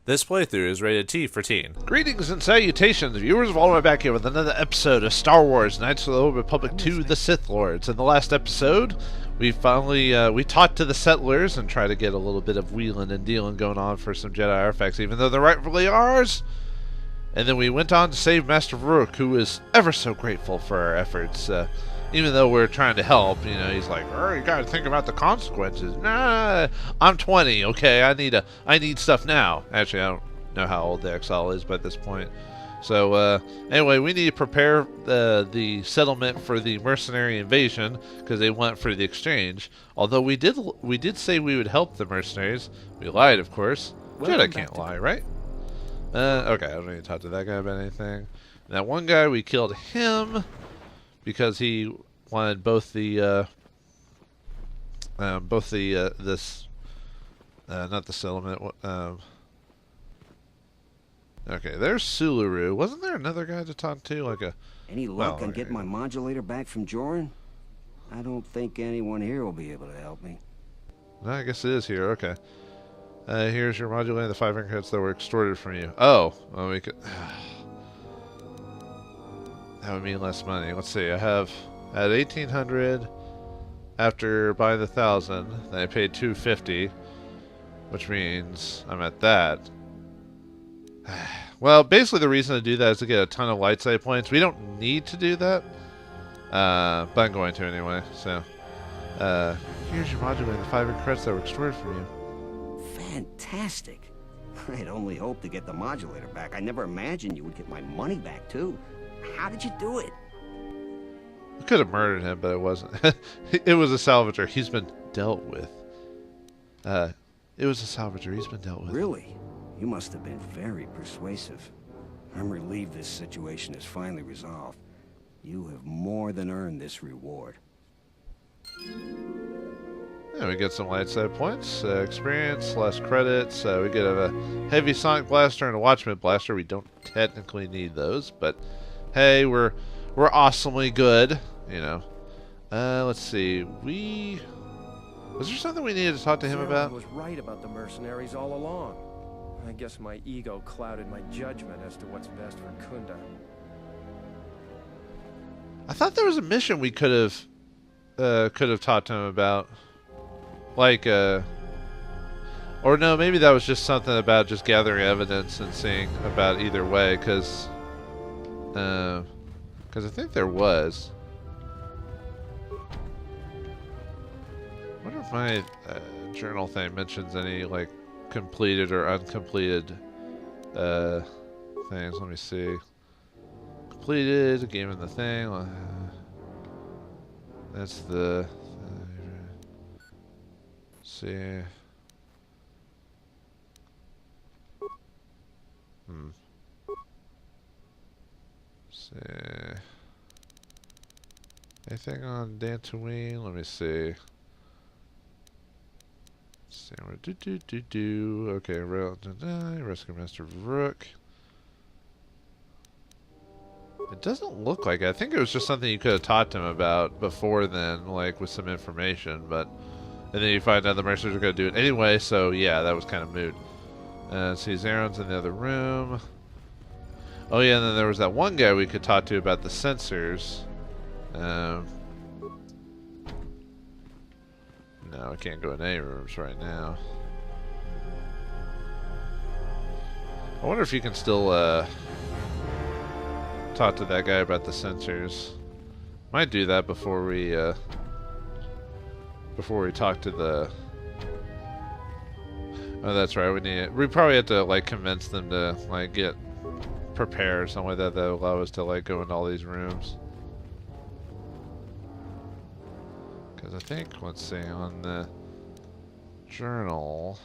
This playthrough is rated T for teen. Greetings and salutations, viewers of Vauldemare, back here with another episode of Star Wars: Knights of the Old Republic 2: The Sith Lords. In the last episode, we finally we talked to the settlers and tried to get a little bit of wheeling and dealing going on for some Jedi artifacts, even though they're rightfully ours. And then we went on to save Master Rook, who is ever so grateful for our efforts. Even though we're trying to help, you know, he's like, "Oh, you gotta think about the consequences." Nah, I'm 20. Okay, I need stuff now. Actually, I don't know how old the exile is by this point. So anyway, we need to prepare the settlement for the mercenary invasion because they went for the exchange. Although we did say we would help the mercenaries. We lied, of course. Jedi can't lie, right? Okay, I don't need to talk to that guy about anything. That one guy, we killed him because he wanted both the not the settlement. Okay, there's Sularu. Wasn't there another guy to talk to, like a? Any luck on getting my modulator back from Joran? I don't think anyone here will be able to help me. No, I guess it is here. Okay. Here's your modulator, the 5 credits that were extorted from you. Oh, well, we could. That would mean less money. Let's see. I have at 1,800 after buying the 1,000. Then I paid 250, which means I'm at that. Well, basically the reason to do that is to get a ton of light side points. We don't need to do that, but I'm going to anyway. So here's your modulator, the 5 credits that were extorted from you. Fantastic. I'd only hoped to get the modulator back. I never imagined you would get my money back, too. How did you do it? I could have murdered him, but it wasn't. It was a salvager. He's been dealt with. It was a salvager. He's been dealt with. Really? You must have been very persuasive. I'm relieved this situation is finally resolved. You have more than earned this reward. Yeah, we get some light side points, experience, less credits. We get a heavy sonic blaster and a watchman blaster. We don't technically need those, but hey, we're awesomely good, you know. Let's see. Was there something we needed to talk to him about? Was right about the mercenaries all along. I guess my ego clouded my judgment as to what's best for Kunda. I thought there was a mission we could have talked to him about. Like, or no, maybe that was just something about just gathering evidence and seeing about either way, because I think there was. I wonder if my journal thing mentions any, like, completed or uncompleted things. Let me see. Completed, game in the thing. That's the... see. See. Anything on Dantooine? Let me see. Okay, Rescue Master Rook. It doesn't look like it. I think it was just something you could have talked to him about before then, like with some information, but and then you find out the mercenaries are going to do it anyway, so yeah, that was kind of moot. See, Zaron's in the other room. Oh yeah, and then there was that one guy we could talk to about the sensors. No, I can't go in any rooms right now. I wonder if you can still talk to that guy about the sensors. Might do that before we talk to the... Oh, that's right. We probably have to like convince them to like get prepared or something like that will allow us to like go into all these rooms. Because I think, let's see, on the journal.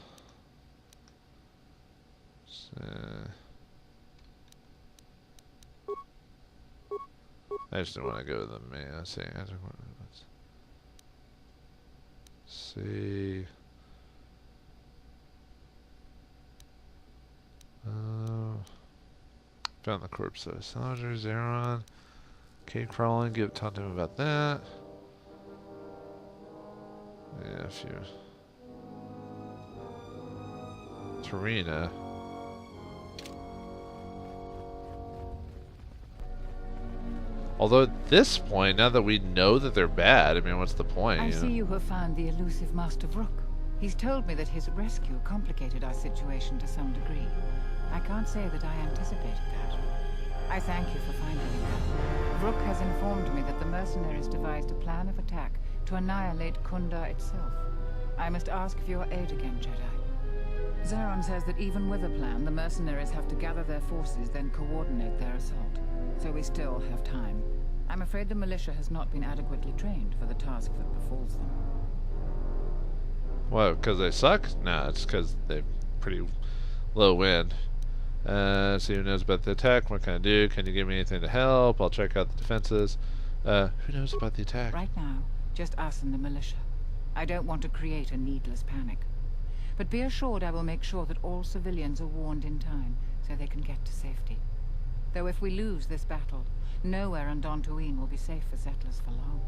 I just don't want to go to the main. Let's see. See. Found the corpse of a soldier, Zaron. Cave crawling, talk to him about that. Yeah, a few. Tarina. Although at this point, now that we know that they're bad, I mean, what's the point? I you know? see you have found the elusive Master Vrook. He's told me that his rescue complicated our situation to some degree. I can't say that I anticipated that. I thank you for finding him. Vrook has informed me that the Mercenaries devised a plan of attack to annihilate Kunda itself. I must ask for your aid again, Jedi. Zeron says that even with a plan, the Mercenaries have to gather their forces, then coordinate their assault. So we still have time. I'm afraid the militia has not been adequately trained for the task that befalls them. What, because they suck? Nah, it's because they're pretty low wind. See who knows about the attack. What can I do? Can you give me anything to help? I'll check out the defenses. Who knows about the attack? Right now, just us and the militia. I don't want to create a needless panic. But be assured I will make sure that all civilians are warned in time, so they can get to safety. Though if we lose this battle, nowhere on Dantooine will be safe for settlers for long.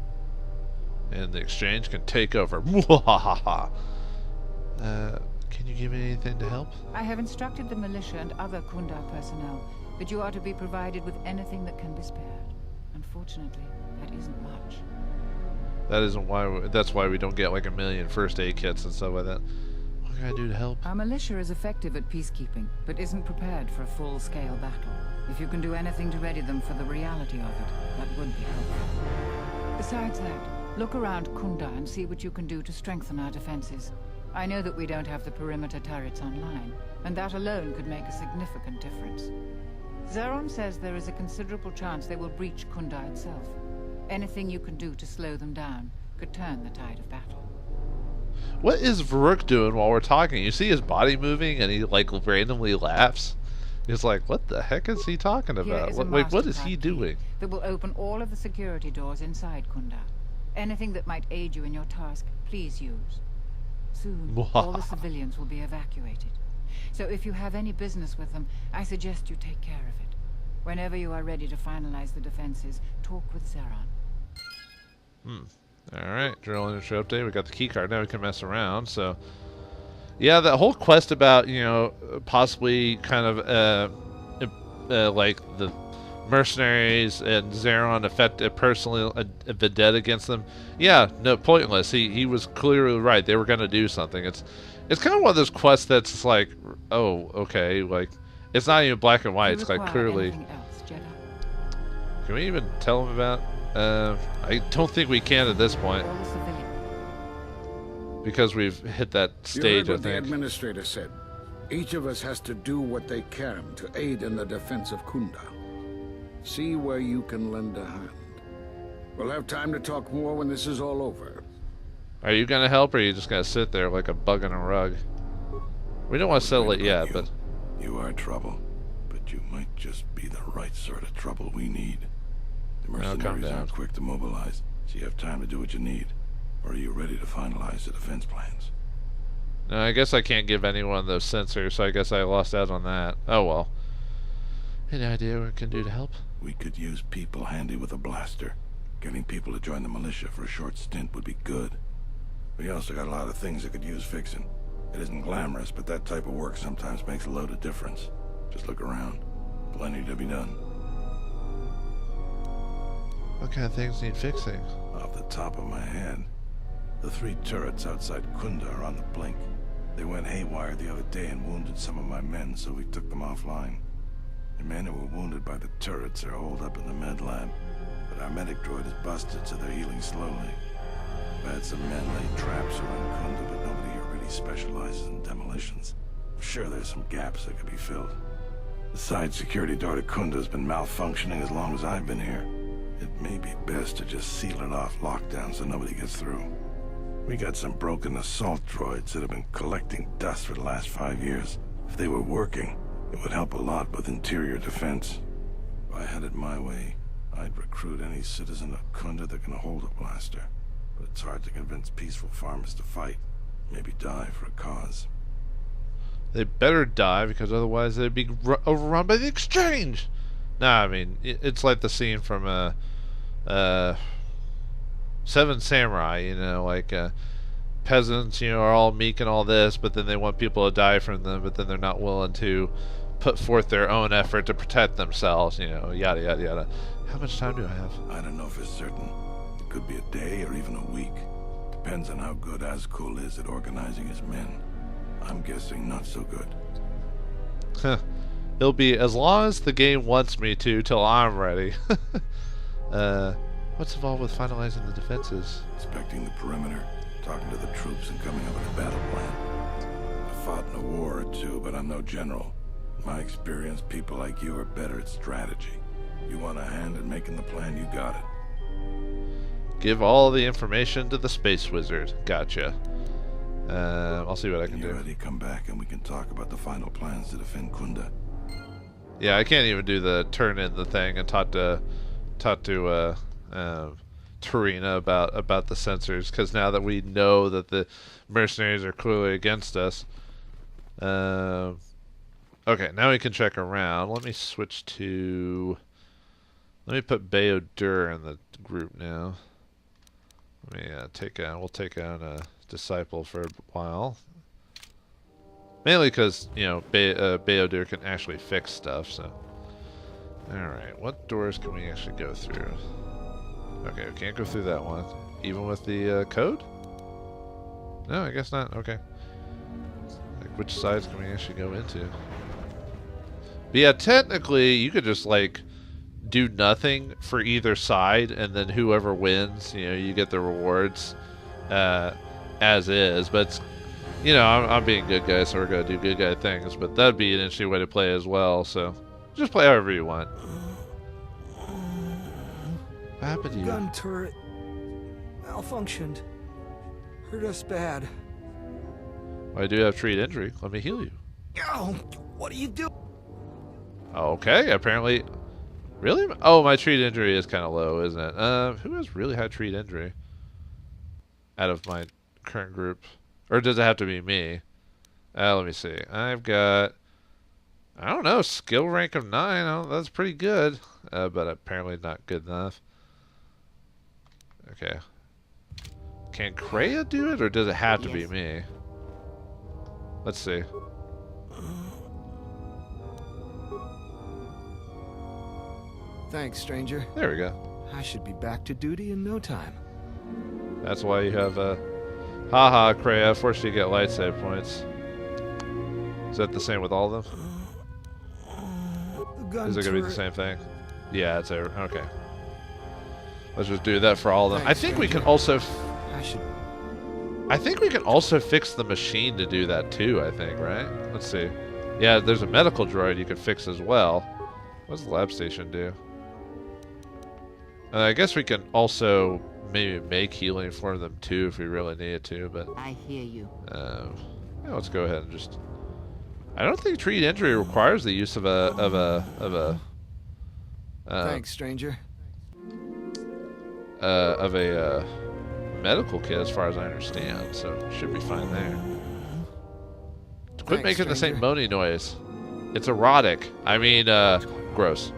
And the exchange can take over. Mwahaha. Can you give me anything to help? I have instructed the militia and other Kunda personnel that you are to be provided with anything that can be spared. Unfortunately, that isn't much. That isn't why. That's why we don't get like 1 million first aid kits and stuff like that. What can I do to help? Our militia is effective at peacekeeping, but isn't prepared for a full-scale battle. If you can do anything to ready them for the reality of it, that would be helpful. Besides that, look around Kunda and see what you can do to strengthen our defenses. I know that we don't have the perimeter turrets online, and that alone could make a significant difference. Zeron says there is a considerable chance they will breach Kunda itself. Anything you can do to slow them down could turn the tide of battle. What is Varuk doing while we're talking? You see his body moving and he like randomly laughs. He's like, what the heck is he talking about? What is he doing? That will open all of the security doors inside Kunda. Anything that might aid you in your task, please use. Soon, all the civilians will be evacuated. So if you have any business with them, I suggest you take care of it. Whenever you are ready to finalize the defenses, talk with Zeron. Alright, journal entry update. We got the key card. Now we can mess around. So, yeah, that whole quest about, you know, possibly kind of, like the mercenaries and Zeron personally a vendetta against them. Yeah, no, pointless. He was clearly right. They were going to do something. It's kind of one of those quests that's just like, oh, okay, like it's not even black and white. It's like clearly. Else, Jedi? Can we even tell them about? I don't think we can at this point All the civilians. because we've hit that You stage. heard I what the think. administrator said. Each of us has to do what they can to aid in the defense of Kunda. See where you can lend a hand. We'll have time to talk more when this is all over. Are you gonna help, or are you just gonna sit there like a bug on a rug? We don't want to settle it yet, but You are trouble, but you might just be the right sort of trouble we need. The Now calm mercenaries down. aren't quick to mobilize, so you have time to do what you need. Or are you ready to finalize the defense plans? no, I guess I can't give anyone those sensors, so I guess I lost out on that. Oh well. Any idea what we can do to help? We could use people handy with a blaster. Getting people to join the militia for a short stint would be good. We also got a lot of things that could use fixing. It isn't glamorous, but that type of work sometimes makes a load of difference. Just look around. Plenty to be done. What kind of things need fixing? Off the top of my head, the 3 turrets outside Kunda are on the blink. They went haywire the other day and wounded some of my men, so we took them offline. The men who were wounded by the turrets are holed up in the med lab, but our medic droid is busted, so they're healing slowly. We've had some men lay traps around Kunda, but nobody here really specializes in demolitions. I'm sure there's some gaps that could be filled. The side security door to Kunda has been malfunctioning as long as I've been here. It may be best to just seal it off lockdown so nobody gets through. We got some broken assault droids that have been collecting dust for the last 5 years. If they were working, it would help a lot with interior defense. If I had it my way, I'd recruit any citizen of Kunda that can hold a blaster. But it's hard to convince peaceful farmers to fight, maybe die for a cause. They better die, because otherwise they'd be overrun by the exchange. Nah, I mean, it's like the scene from Seven Samurai, you know, like peasants, you know, are all meek and all this, but then they want people to die from them, but then they're not willing to put forth their own effort to protect themselves, you know, yada yada yada. How much time do I have? I don't know for certain. It could be a day or even a week. Depends on how good Azkul is at organizing his men. I'm guessing not so good. It'll be as long as the game wants me to, till I'm ready. What's involved with finalizing the defenses? Inspecting the perimeter, talking to the troops, and coming up with a battle plan. I fought in a war or two, but I'm no general. In my experience, people like you are better at strategy. You want a hand in making the plan, you got it. Give all the information to the space wizard. Gotcha. I'll see what I can When you're do. ready, come back and we can talk about the final plans to defend Kunda. Yeah, I can't even do the turn in the thing and talk to Tarina about the sensors, because now that we know that the mercenaries are clearly against us. Okay, now we can check around. Let me switch to. Let me put BioWare in the group now. Let me we'll take on a disciple for a while. Mainly because, you know, BioWare can actually fix stuff, so. Alright, what doors can we actually go through? Okay, we can't go through that one. Even with the code? No, I guess not. Okay. Like, which sides can we actually go into? But yeah, technically, you could just, like, do nothing for either side, and then whoever wins, you know, you get the rewards as is. But it's, you know, I'm being good guy, so we're gonna do good guy things. But that'd be an interesting way to play as well. So just play however you want. What happened to you? Gun turret malfunctioned. Hurt us bad. I do have treat injury. Let me heal you. Oh, what are you doing? Okay, apparently. Really? Oh, my treat injury is kind of low, isn't it? Who has really high treat injury out of my current group? Or does it have to be me? Let me see. I've got, I don't know, skill rank of 9. Oh, that's pretty good. But apparently not good enough. Okay. Can Kreia do it, or does it have to be me? Let's see. Thanks, stranger. There we go. I should be back to duty in no time. That's why you have a... Haha, Kreia, forced you to get light save points. Is that the same with all of them? The gun Is it going to be the same thing? Yeah, it's over. Okay. Let's just do that for all of them. Thanks, I think we can stranger. also... I think we can also fix the machine to do that too, I think, right? Let's see. Yeah, there's a medical droid you can fix as well. What does the lab station do? I guess we can also maybe make healing for them too if we really needed to, but... I hear you. Yeah, let's go ahead and just... I don't think treat injury requires the use of a Thanks, stranger. Medical kit, as far as I understand, so should be fine there. Quit Thanks, making the same stranger. moaning noise. It's erotic. I mean, gross.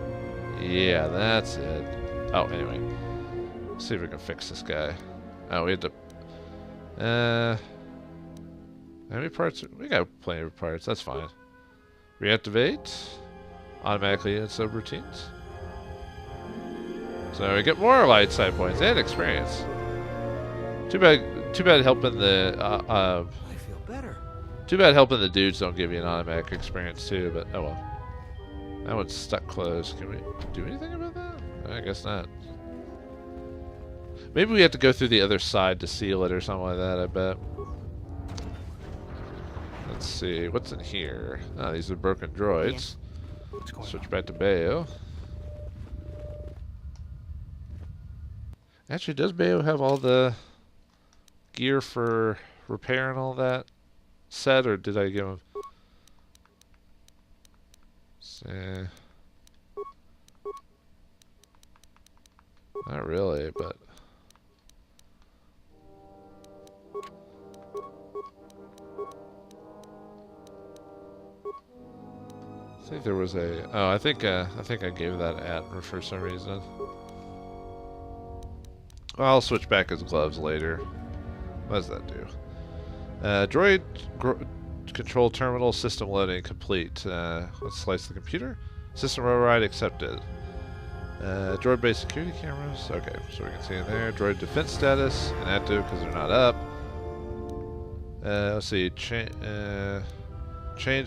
Yeah, that's it. Oh, anyway. Let's see if we can fix this guy. Oh, we had to... how many parts? We got plenty of parts. That's fine. Reactivate. Automatically in subroutines. So we get more light side points and experience. Too bad helping the I feel better. too bad helping the dudes don't give you an automatic experience too, but oh well. That one's stuck closed. Can we do anything about that? I guess not. Maybe we have to go through the other side to seal it or something like that, I bet. Let's see, what's in here? Oh, these are broken droids. Switch back to Bayo. Actually, does Bayo have all the gear for repair and all that set, or did I give him? See. Not really, but I think there was a. Oh, I think I gave that at for some reason. I'll switch back his gloves later. What does that do? control terminal system loading complete. Let's slice the computer. System override accepted. Droid-based security cameras. Okay, so we can see in there. Droid defense status inactive because they're not up. Let's see. Change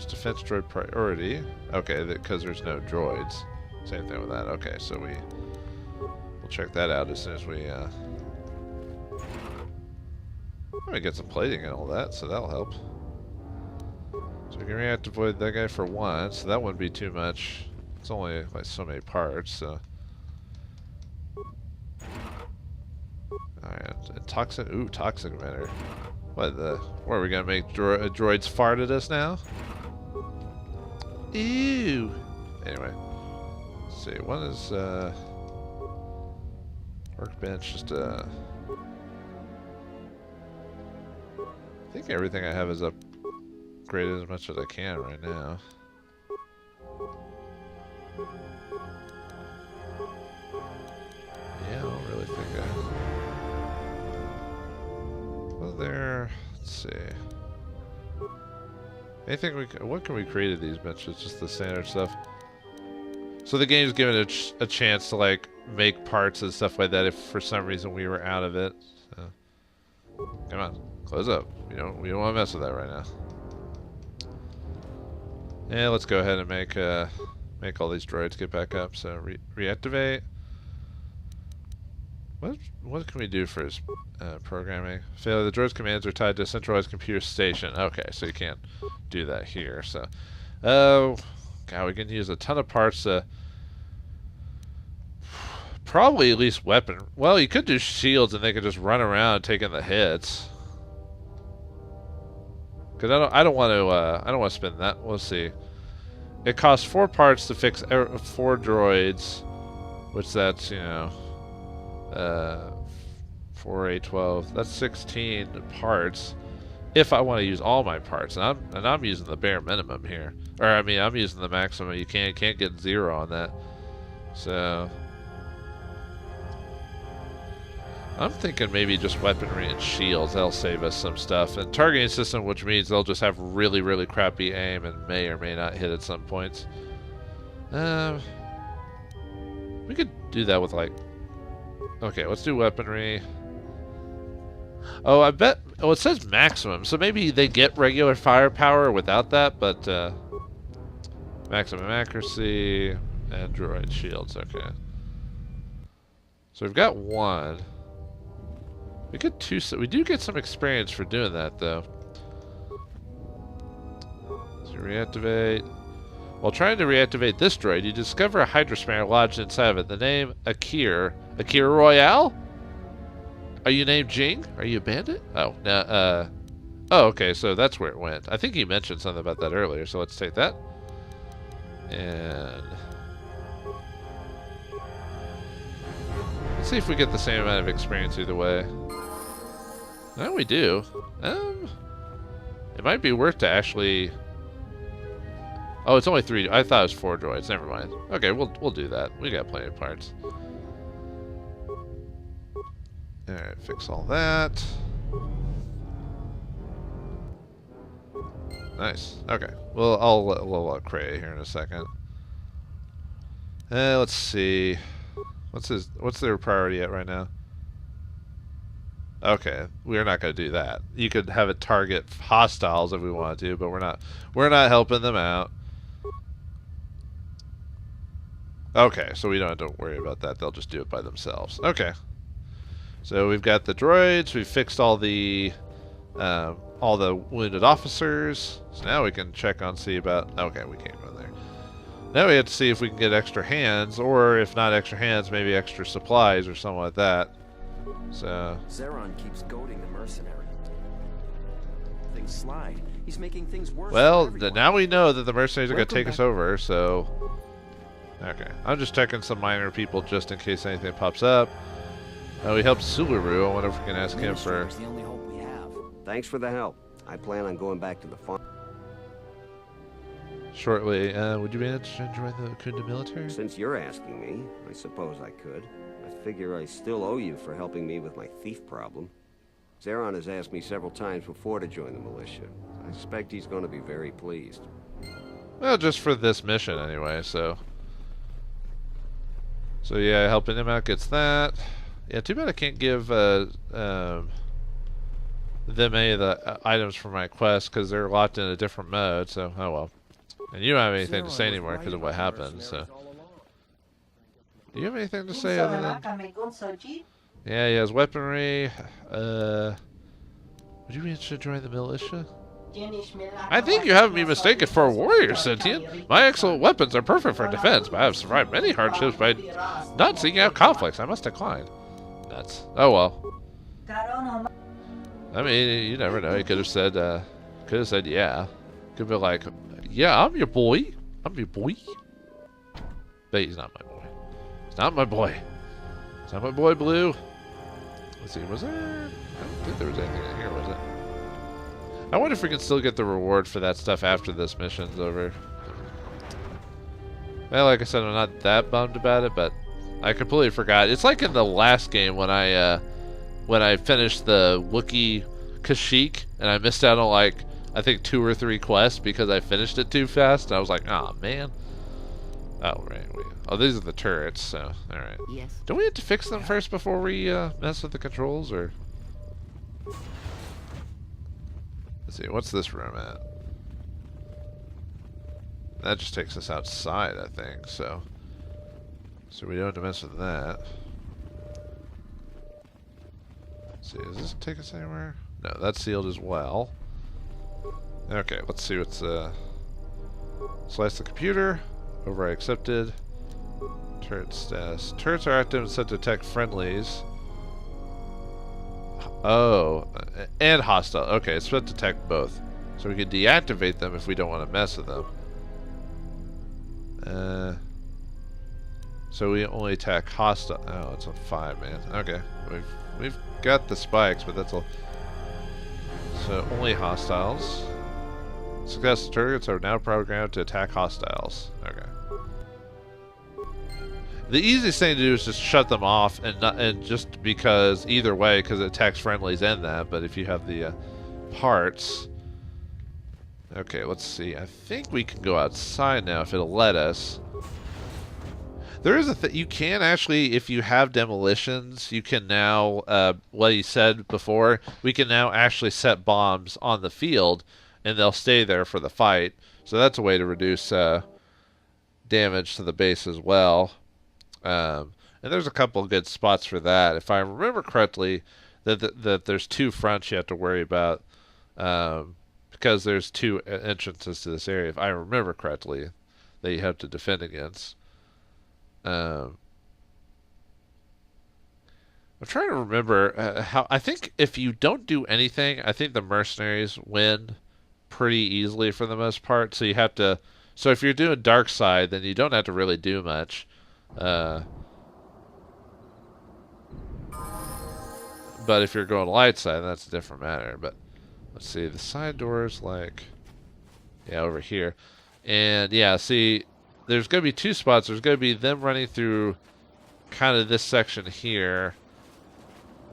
defense droid priority. Okay, because there's no droids. Same thing with that. Okay, so we'll check that out as soon as we. I'm gonna get some plating and all that, so that'll help. So we can reactivate that guy for one, so that wouldn't be too much. It's only like so many parts, so. Alright, toxic. Ooh, toxic emitter. What are we gonna make droids fart at us now? Ew. Anyway, let's see. What is workbench? Just I think everything I have is upgraded as much as I can right now. Yeah, I don't really think well, there. Let's see. Anything what can we create of these benches? Just the standard stuff. So the game's given it a chance to like make parts and stuff like that if for some reason we were out of it. So. Come on, close up. We don't want to mess with that right now. Yeah, let's go ahead and make all these droids get back up. So reactivate. What can we do for his programming? Failure. The droid's commands are tied to a centralized computer station. Okay, so you can't do that here. So, oh, God, we can use a ton of parts to probably at least weapon. Well, you could do shields and they could just run around taking the hits. Because I don't want to spend that. We'll see. It costs 4 parts to fix 4 droids, which that's 4, 8, 12. That's 16 parts. If I want to use all my parts, and I'm using the bare minimum here, or I mean I'm using the maximum. You can't get 0 on that. So I'm thinking maybe just weaponry and shields. That'll save us some stuff. And targeting system, which means they'll just have really, really crappy aim and may or may not hit at some points. We could do that with like. Okay, let's do weaponry. Oh, I bet. Oh, it says maximum, so maybe they get regular firepower without that, but maximum accuracy and droid shields. Okay. So we've got 1. We get 2. So we do get some experience for doing that, though. So reactivate. While trying to reactivate this droid, you discover a hydrospanner lodged inside of it. The name Akir. Akira Royale? Are you named Jing? Are you a bandit? Oh, no, oh, okay, so that's where it went. I think you mentioned something about that earlier, so let's take that. And let's see if we get the same amount of experience either way. No, we do. It might be worth to actually. Oh, it's only 3. I thought it was 4 droids. Never mind. Okay, we'll do that. We got plenty of parts. Alright, fix all that. Nice. Okay. Well, we'll create here in a second. Let's see. What's their priority at right now? Okay, we're not going to do that. You could have it target hostiles if we want to, but we're not helping them out. Okay, so we don't have to worry about that. They'll just do it by themselves. Okay. So we've got the droids. We've fixed all the wounded officers. So now we can check on see about. Okay, we can't go there. Now we have to see if we can get extra hands, or if not extra hands, maybe extra supplies or something like that. So. Zeron keeps goading the mercenary. Things slide. He's making things worse. Well, now we know that the mercenaries are going to take us over. So. Okay, I'm just checking some minor people just in case anything pops up. We helped Sularu. I wonder if we can ask him for. The only hope we have. Thanks for the help. I plan on going back to the farm Shortly. Would you be interested in joining the Kunda military? Since you're asking me, I suppose I could. I figure I still owe you for helping me with my thief problem. Zeron has asked me several times before to join the militia. I suspect he's going to be very pleased. Well, just for this mission anyway, so... So yeah, helping him out gets that. Yeah, too bad I can't give them any of the items for my quest, because they're locked in a different mode, so oh well. And you don't have anything to say anymore because of what happened, so... Do you have anything to say other than... Yeah, he has weaponry. Would you be interested in joining the militia? I think you have me mistaken for a warrior, Sentient. My excellent weapons are perfect for defense, but I have survived many hardships by not seeking out conflicts. I must decline. Nuts. Oh well. I mean, you never know. He could have said yeah. Could be like, yeah, I'm your boy. I'm your boy. But he's not my boy. He's not my boy. It's not my boy, Blue. Let's see, was there... I don't think there was anything in here, was it? I wonder if we can still get the reward for that stuff after this mission's over. Well, like I said, I'm not that bummed about it, but I completely forgot. It's like in the last game when I finished the Wookiee Kashyyyk, and I missed out on, like, I think 2 or 3 quests because I finished it too fast, and I was like, oh man. Oh, right. Oh, these are the turrets, so, alright. Yes. Don't we have to fix them first before we mess with the controls, or? Let's see, what's this room at? That just takes us outside, I think, so. So we don't have to mess with that. Let's see, does this take us anywhere? No, that's sealed as well. Okay, let's see what's, slice the computer. Override accepted. Turret status. Turrets are active and set to detect friendlies. Oh, and hostile. Okay, it's set to detect both. So we can deactivate them if we don't want to mess with them. So we only attack hostile. Oh, it's a 5, man. Okay, we've got the spikes, but that's all. So only hostiles. Successful turrets are now programmed to attack hostiles. Okay. The easiest thing to do is just shut them off, and just because either way, because it attacks friendlies and that. But if you have the parts, okay, let's see. I think we can go outside now if it'll let us. There is a you can actually, if you have demolitions, you can now. What he said before, we can now actually set bombs on the field, and they'll stay there for the fight. So that's a way to reduce damage to the base as well. And there's a couple of good spots for that. If I remember correctly, that there's 2 fronts you have to worry about, because there's 2 entrances to this area. If I remember correctly, that you have to defend against. I'm trying to remember how. I think if you don't do anything, I think the mercenaries win pretty easily for the most part. So you have to. So if you're doing dark side, then you don't have to really do much. But if you're going light side, that's a different matter. But let's see, the side doors, like, yeah, over here, and yeah, see, there's gonna be 2 spots. There's gonna be them running through kind of this section here,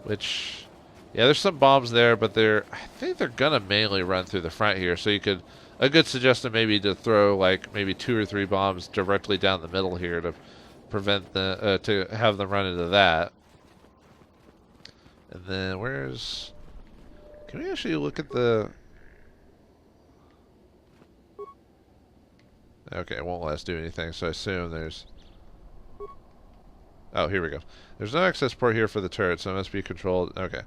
which, yeah, there's some bombs there, but I think they're gonna mainly run through the front here. So you could, a good suggestion maybe to throw like maybe 2 or 3 bombs directly down the middle here to prevent the to have them run into that. And then can we actually look at the... Okay, it won't let us do anything, so I assume there's... Oh, here we go. There's no access port here for the turret, so it must be controlled. Okay.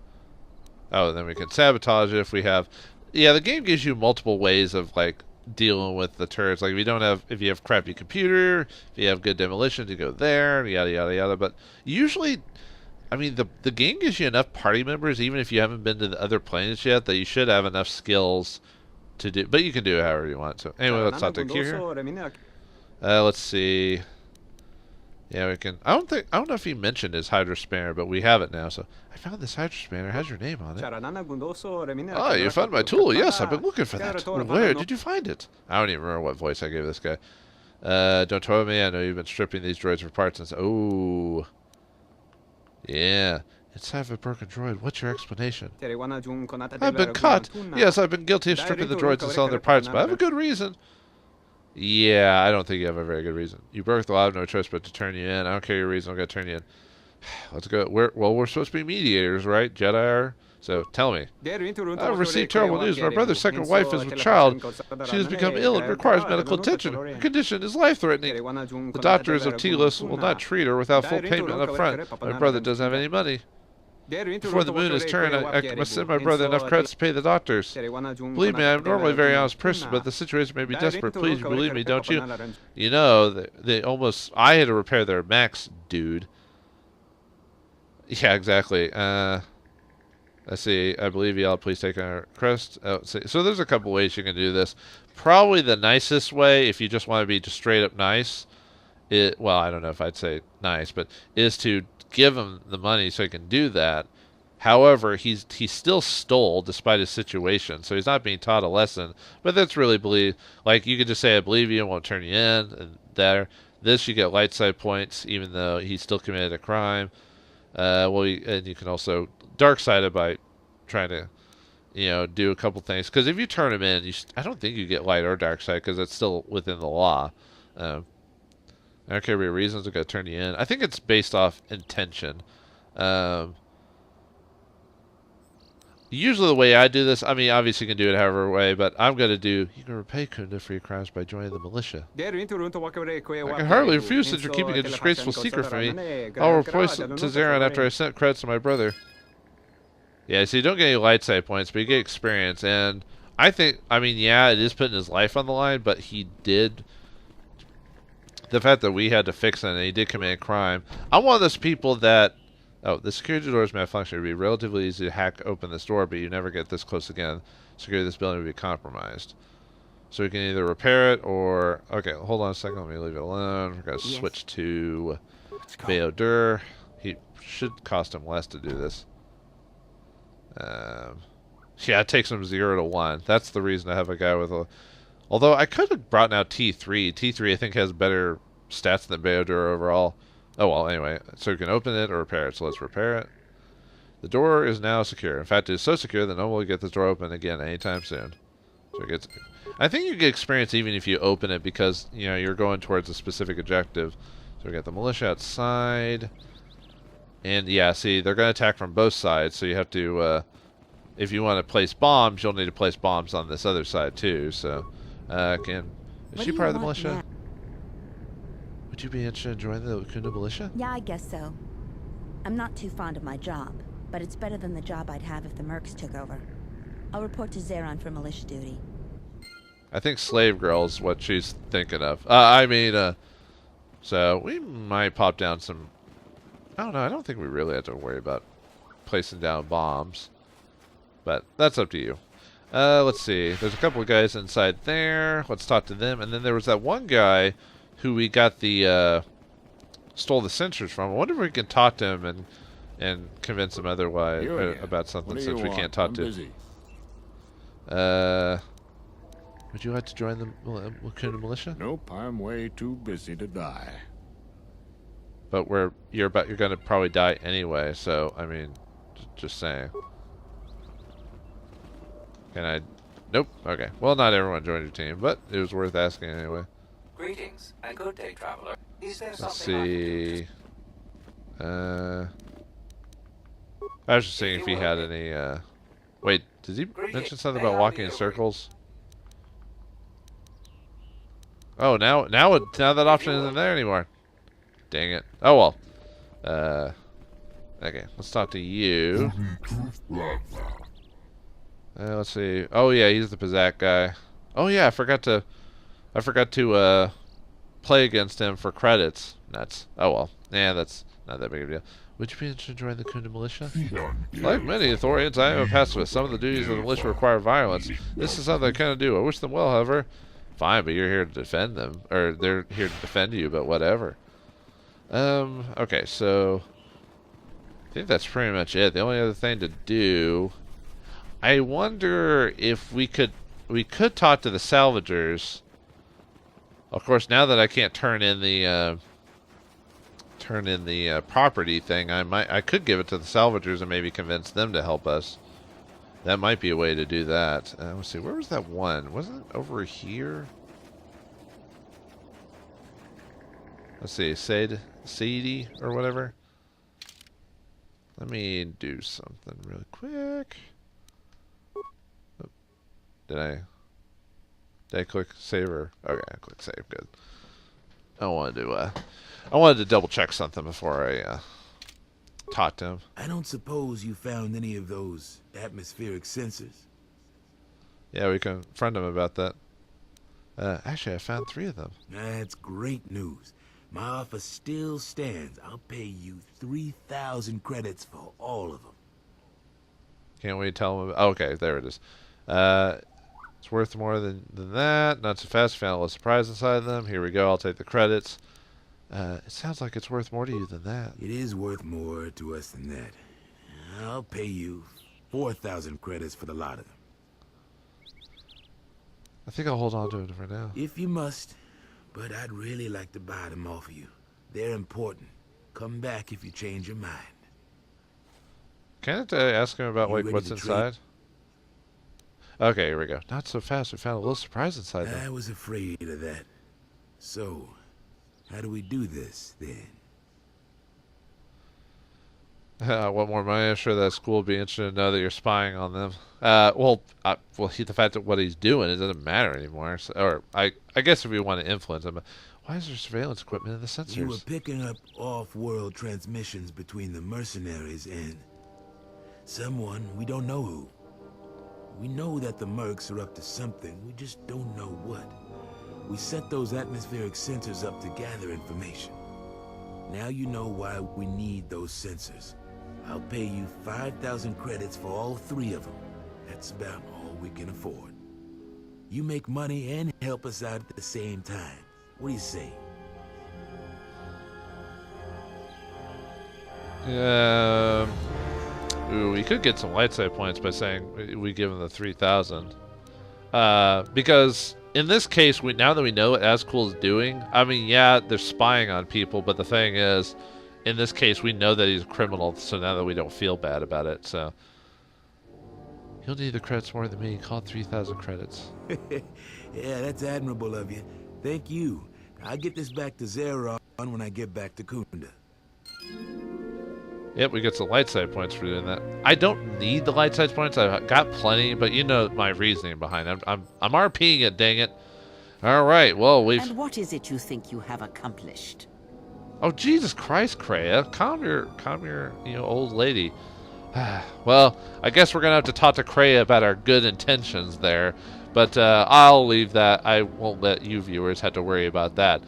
Oh, then we can sabotage it if we have... Yeah, the game gives you multiple ways of, like, dealing with the turrets. Like, if you have crappy computer, if you have good demolition, to go there, yada, yada, yada. But usually... I mean, the game gives you enough party members, even if you haven't been to the other planets yet, that you should have enough skills to do. But you can do it however you want. So anyway, let's not take here. Let's see. Yeah, we can. I don't know if he mentioned his hydrospanner, but we have it now. So I found this hydrospanner. It has your name on it. Oh, you found my tool. Yes, I've been looking for that. Well, where did you find it? I don't even remember what voice I gave this guy. Don't tell me. I know you've been stripping these droids for parts. And oh. Yeah. Inside of a broken droid. What's your explanation? I've I've been caught. Yes, I've been guilty of stripping the droids and selling their parts, but I have a good reason. Yeah, I don't think you have a very good reason. You broke the law. I have no choice but to turn you in. I don't care your reason. I'm going to turn you in. Let's go. We're supposed to be mediators, right? Jedi are. So tell me. I've received terrible news. My brother's second wife is with child. She has become ill and requires medical attention. Her condition is life-threatening. The doctors of Telos will not treat her without full payment up front. My brother doesn't have any money. Before the moon is turned, I must send my brother enough credits to pay the doctors. Believe me, I'm normally a very honest person, but the situation may be desperate. Please believe me, don't you? You know, I had to repair their Max, dude. Yeah, exactly. Let's see. I believe y'all. Please take our crest. Oh, so there's a couple ways you can do this. Probably the nicest way, if you just want to be just straight up nice, well, I don't know if I'd say nice, but is to give him the money so he can do that. However, he still stole despite his situation, so he's not being taught a lesson. But that's really like you could just say I believe you and won't turn you in. And this you get light side points even though he still committed a crime. And you can also dark side it by trying to, do a couple things. Because if you turn him in, I don't think you get light or dark side because it's still within the law. I don't care what reasons are going to turn you in. I think it's based off intention. Usually the way I do this, I mean, obviously you can do it however way, but I'm going to do, you can repay Kunda for your crimes by joining the militia. I can hardly refuse since you're keeping a disgraceful secret from me. I'll report to Zeron after I sent credits to my brother. Yeah, so you don't get any light side points, but you get experience, and yeah, it is putting his life on the line, but he did... The fact that we had to fix it and he did commit a crime. I'm one of those people that... Oh, the security doors malfunction. It would be relatively easy to hack open this door, but you never get this close again. Security of this building would be compromised. So we can either repair it or... Okay, hold on a second. Let me leave it alone. We're going to switch to BioWare. He should cost him less to do this. Yeah, it takes him 0 to 1. That's the reason I have a guy with a... Although I could have brought out T3. T3 I think has better stats than BioWare overall. Oh well, anyway. So you can open it or repair it. So let's repair it. The door is now secure. In fact, it is so secure that no one will get this door open again anytime soon. So it gets... I think you get experience even if you open it because, you're going towards a specific objective. So we got the militia outside. And yeah, see, they're going to attack from both sides. So you have to... if you want to place bombs, you'll need to place bombs on this other side too. So... Is she part of the militia? Now? Would you be interested in joining the Kunda militia? Yeah, I guess so. I'm not too fond of my job, but it's better than the job I'd have if the Mercs took over. I'll report to Zeron for militia duty. I think slave girl's what she's thinking of. So we might pop down some... I don't know, I don't think we really have to worry about placing down bombs. But that's up to you. Let's see. There's a couple of guys inside there. Let's talk to them. And then there was that one guy who we got the stole the sensors from. I wonder if we can talk to him and convince him otherwise about something since we can't talk to him. Would you like to join the Wakunda militia? Nope, I'm way too busy to die. But you're going to probably die anyway. So I mean, just saying. Can I? Nope. Okay. Well, not everyone joined your team, but it was worth asking anyway. Greetings and good day, traveler. Is there Let's something see. I was just seeing if he had any. Wait, did he mention something about walking in circles? Oh, now that option isn't there anymore. Dang it. Oh well. Okay. Let's talk to you. Let's see. Oh yeah, he's the Pizzak guy. Oh yeah, I forgot to play against him for credits. Nuts. Oh well. Yeah, that's not that big of a deal. Would you be interested in joining the Kunda militia? Like many Ithorians, I am a pacifist. Some of the duties of the militia require violence. This is something I kind of do. I wish them well, however. Fine, but you're here to defend them, or they're here to defend you. But whatever. Okay, so I think that's pretty much it. The only other thing to do. I wonder if we could talk to the salvagers. Of course, now that I can't turn in the turn in the property thing, I could give it to the salvagers and maybe convince them to help us. That might be a way to do that. Let's see, where was that one? Wasn't it over here? Let's see, Sadie or whatever. Let me do something really quick. Oh, did I click save or? Okay, I click save. Good. I wanted to double check something before I talked to him. I don't suppose you found any of those atmospheric sensors? Yeah, we can confront him about that. Actually, I found 3 of them. That's great news. My offer still stands. I'll pay you 3,000 credits for all of them. Can't we tell him? Okay, there it is. It's worth more than that. Not so fast. Found a little surprise inside them. Here we go. I'll take the credits. It sounds like it's worth more to you than that. It is worth more to us than that. I'll pay you 4,000 credits for the lot of them. I think I'll hold on to it for now. If you must, but I'd really like to buy them off of you. They're important. Come back if you change your mind. Can't I ask him about You like ready what's to inside? trade? Okay, here we go. Not so fast. We found a little surprise inside I them. was afraid of that. So, how do we do this, then? What more money? I'm sure that school would be interested to know that you're spying on them. Well, the fact that what he's doing, it doesn't matter anymore. So, or I guess if we want to influence him, why is there surveillance equipment in the sensors? You were picking up off-world transmissions between the Mercenaries and someone we don't know who. We know that the Mercs are up to something, we just don't know what. We set those atmospheric sensors up to gather information. Now you know why we need those sensors. I'll pay you 5,000 credits for all 3 of them. That's about all we can afford. You make money and help us out at the same time. What do you say? Ooh, we could get some light side points by saying we give him the 3,000. Because in this case, now that we know what Azcool is doing, I mean, yeah, they're spying on people, but the thing is, in this case, we know that he's a criminal, so now that we don't feel bad about it, so. He'll need the credits more than me. Call it 3,000 credits. Yeah, that's admirable of you. Thank you. I'll get this back to Zeron when I get back to Kunda. Yep, we get some light side points for doing that. I don't need the light side points. I've got plenty, but you know my reasoning behind it. I'm RPing it, dang it. All right, well, we've... And what is it you think you have accomplished? Oh, Jesus Christ, Kreia. Calm your old lady. Well, I guess we're going to have to talk to Kreia about our good intentions there. But I'll leave that. I won't let you viewers have to worry about that.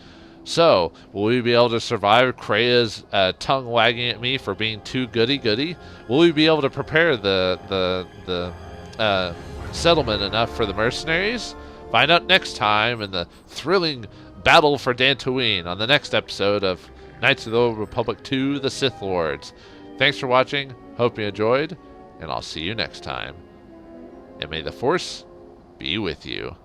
So, will we be able to survive Kreia's tongue wagging at me for being too goody-goody? Will we be able to prepare the settlement enough for the mercenaries? Find out next time in the thrilling battle for Dantooine on the next episode of Knights of the Old Republic 2, The Sith Lords. Thanks for watching. Hope you enjoyed, and I'll see you next time. And may the Force be with you.